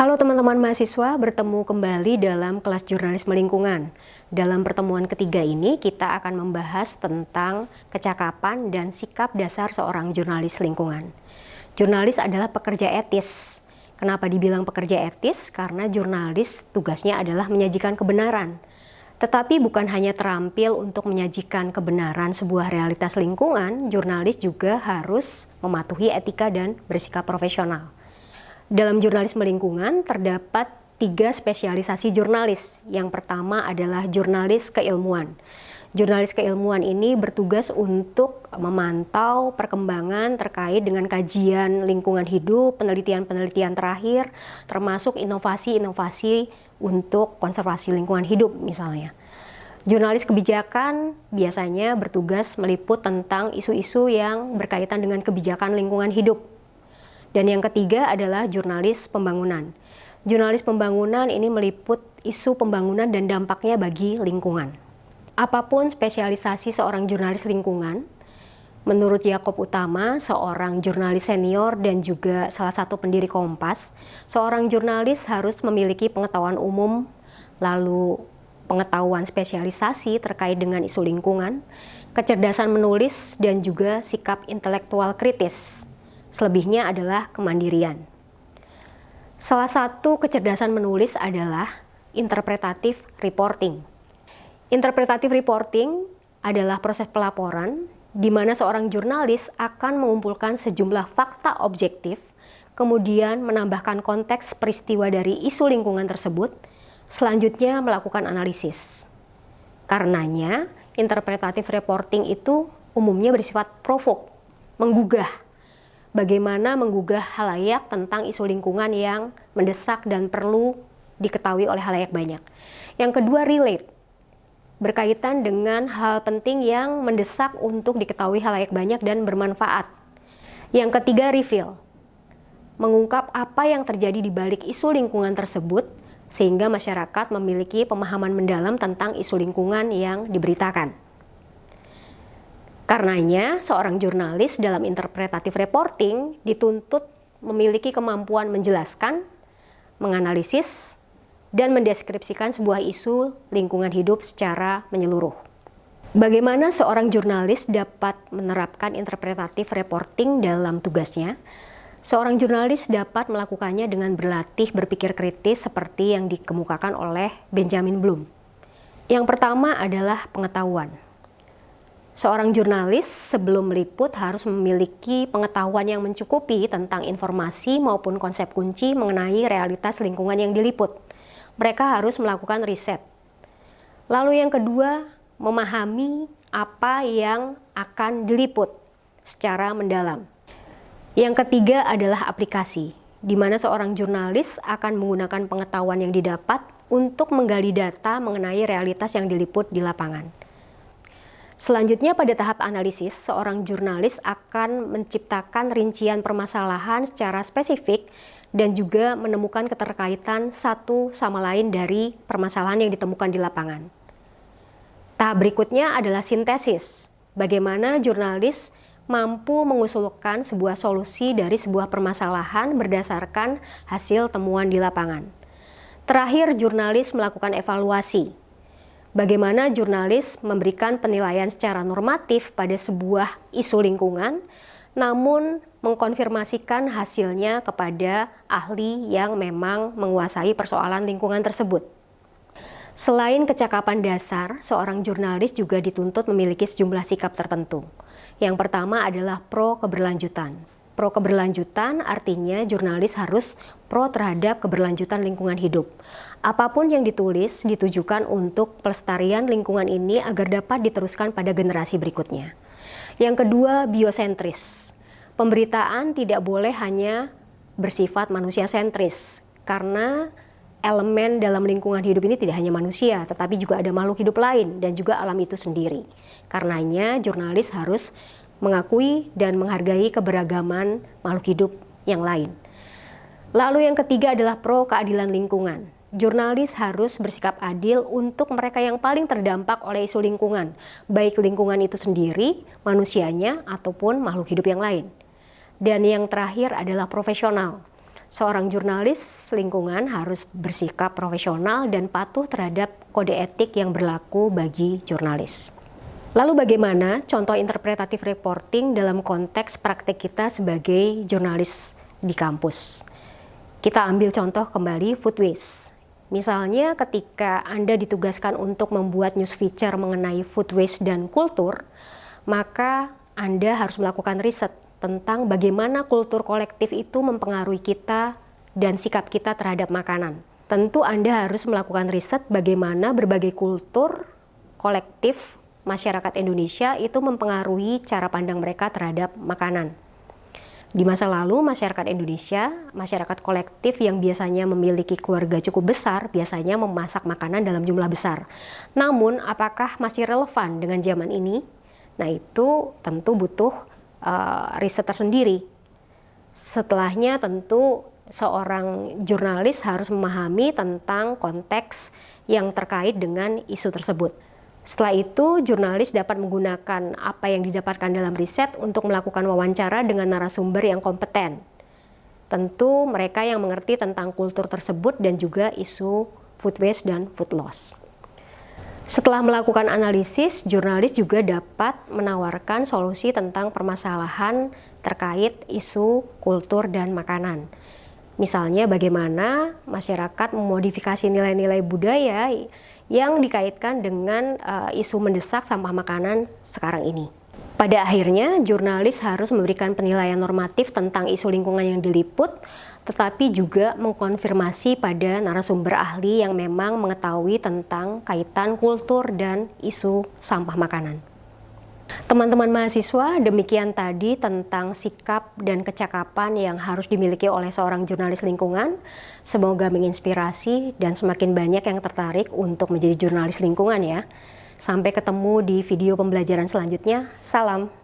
Halo teman-teman mahasiswa, bertemu kembali dalam kelas jurnalisme lingkungan. Dalam pertemuan ketiga ini kita akan membahas tentang kecakapan dan sikap dasar seorang jurnalis lingkungan. Jurnalis adalah pekerja etis. Kenapa dibilang pekerja etis? Karena jurnalis tugasnya adalah menyajikan kebenaran. Tetapi bukan hanya terampil untuk menyajikan kebenaran sebuah realitas lingkungan, jurnalis juga harus mematuhi etika dan bersikap profesional. Dalam jurnalisme lingkungan terdapat 3 spesialisasi jurnalis. Yang pertama adalah jurnalis keilmuan. Jurnalis keilmuan ini bertugas untuk memantau perkembangan terkait dengan kajian lingkungan hidup, penelitian-penelitian terakhir, termasuk inovasi-inovasi untuk konservasi lingkungan hidup misalnya. Jurnalis kebijakan biasanya bertugas meliput tentang isu-isu yang berkaitan dengan kebijakan lingkungan hidup. Dan yang ketiga adalah jurnalis pembangunan. Jurnalis pembangunan ini meliput isu pembangunan dan dampaknya bagi lingkungan. Apapun spesialisasi seorang jurnalis lingkungan, menurut Yakob Utama, seorang jurnalis senior dan juga salah satu pendiri Kompas, seorang jurnalis harus memiliki pengetahuan umum, lalu pengetahuan spesialisasi terkait dengan isu lingkungan, kecerdasan menulis, dan juga sikap intelektual kritis. Selebihnya adalah kemandirian. Salah satu kecerdasan menulis adalah interpretatif reporting. Interpretatif reporting adalah proses pelaporan di mana seorang jurnalis akan mengumpulkan sejumlah fakta objektif, kemudian menambahkan konteks peristiwa dari isu lingkungan tersebut, selanjutnya melakukan analisis. Karenanya, interpretatif reporting itu umumnya bersifat provoke, menggugah. Bagaimana menggugah halayak tentang isu lingkungan yang mendesak dan perlu diketahui oleh halayak banyak. Yang kedua, relate, berkaitan dengan hal penting yang mendesak untuk diketahui halayak banyak dan bermanfaat. Yang ketiga, reveal, mengungkap apa yang terjadi di balik isu lingkungan tersebut sehingga masyarakat memiliki pemahaman mendalam tentang isu lingkungan yang diberitakan. Karenanya, seorang jurnalis dalam interpretatif reporting dituntut memiliki kemampuan menjelaskan, menganalisis, dan mendeskripsikan sebuah isu lingkungan hidup secara menyeluruh. Bagaimana seorang jurnalis dapat menerapkan interpretatif reporting dalam tugasnya? Seorang jurnalis dapat melakukannya dengan berlatih berpikir kritis seperti yang dikemukakan oleh Benjamin Bloom. Yang pertama adalah pengetahuan. Seorang jurnalis sebelum meliput harus memiliki pengetahuan yang mencukupi tentang informasi maupun konsep kunci mengenai realitas lingkungan yang diliput. Mereka harus melakukan riset. Lalu yang kedua, memahami apa yang akan diliput secara mendalam. Yang ketiga adalah aplikasi, di mana seorang jurnalis akan menggunakan pengetahuan yang didapat untuk menggali data mengenai realitas yang diliput di lapangan. Selanjutnya pada tahap analisis, seorang jurnalis akan menciptakan rincian permasalahan secara spesifik dan juga menemukan keterkaitan satu sama lain dari permasalahan yang ditemukan di lapangan. Tahap berikutnya adalah sintesis, bagaimana jurnalis mampu mengusulkan sebuah solusi dari sebuah permasalahan berdasarkan hasil temuan di lapangan. Terakhir, jurnalis melakukan evaluasi. Bagaimana jurnalis memberikan penilaian secara normatif pada sebuah isu lingkungan, namun mengkonfirmasikan hasilnya kepada ahli yang memang menguasai persoalan lingkungan tersebut. Selain kecakapan dasar, seorang jurnalis juga dituntut memiliki sejumlah sikap tertentu. Yang pertama adalah pro keberlanjutan. Pro keberlanjutan artinya jurnalis harus pro terhadap keberlanjutan lingkungan hidup. Apapun yang ditulis ditujukan untuk pelestarian lingkungan ini agar dapat diteruskan pada generasi berikutnya. Yang kedua, biosentris. Pemberitaan tidak boleh hanya bersifat manusia sentris, karena elemen dalam lingkungan hidup ini tidak hanya manusia, tetapi juga ada makhluk hidup lain dan juga alam itu sendiri. Karenanya jurnalis harus mengakui dan menghargai keberagaman makhluk hidup yang lain. Lalu yang ketiga adalah pro keadilan lingkungan. Jurnalis harus bersikap adil untuk mereka yang paling terdampak oleh isu lingkungan, baik lingkungan itu sendiri, manusianya, ataupun makhluk hidup yang lain. Dan yang terakhir adalah profesional. seorang jurnalis lingkungan harus bersikap profesional dan patuh terhadap kode etik yang berlaku bagi jurnalis. Lalu bagaimana contoh interpretatif reporting dalam konteks praktek kita sebagai jurnalis di kampus? Kita ambil contoh kembali food waste. Misalnya ketika Anda ditugaskan untuk membuat news feature mengenai food waste dan kultur, maka Anda harus melakukan riset tentang bagaimana kultur kolektif itu mempengaruhi kita dan sikap kita terhadap makanan. Tentu Anda harus melakukan riset bagaimana berbagai kultur kolektif masyarakat Indonesia itu mempengaruhi cara pandang mereka terhadap makanan. Di masa lalu, masyarakat Indonesia, masyarakat kolektif yang biasanya memiliki keluarga cukup besar, biasanya memasak makanan dalam jumlah besar. Namun, apakah masih relevan dengan zaman ini? Nah, itu tentu butuh riset tersendiri. Setelahnya tentu seorang jurnalis harus memahami tentang konteks yang terkait dengan isu tersebut. Setelah itu, jurnalis dapat menggunakan apa yang didapatkan dalam riset untuk melakukan wawancara dengan narasumber yang kompeten. Tentu mereka yang mengerti tentang kultur tersebut dan juga isu food waste dan food loss. Setelah melakukan analisis, jurnalis juga dapat menawarkan solusi tentang permasalahan terkait isu kultur dan makanan. Misalnya bagaimana masyarakat memodifikasi nilai-nilai budaya yang dikaitkan dengan isu mendesak sampah makanan sekarang ini. Pada akhirnya, jurnalis harus memberikan penilaian normatif tentang isu lingkungan yang diliput, tetapi juga mengkonfirmasi pada narasumber ahli yang memang mengetahui tentang kaitan kultur dan isu sampah makanan. Teman-teman mahasiswa, demikian tadi tentang sikap dan kecakapan yang harus dimiliki oleh seorang jurnalis lingkungan. Semoga menginspirasi dan semakin banyak yang tertarik untuk menjadi jurnalis lingkungan ya. Sampai ketemu di video pembelajaran selanjutnya. Salam.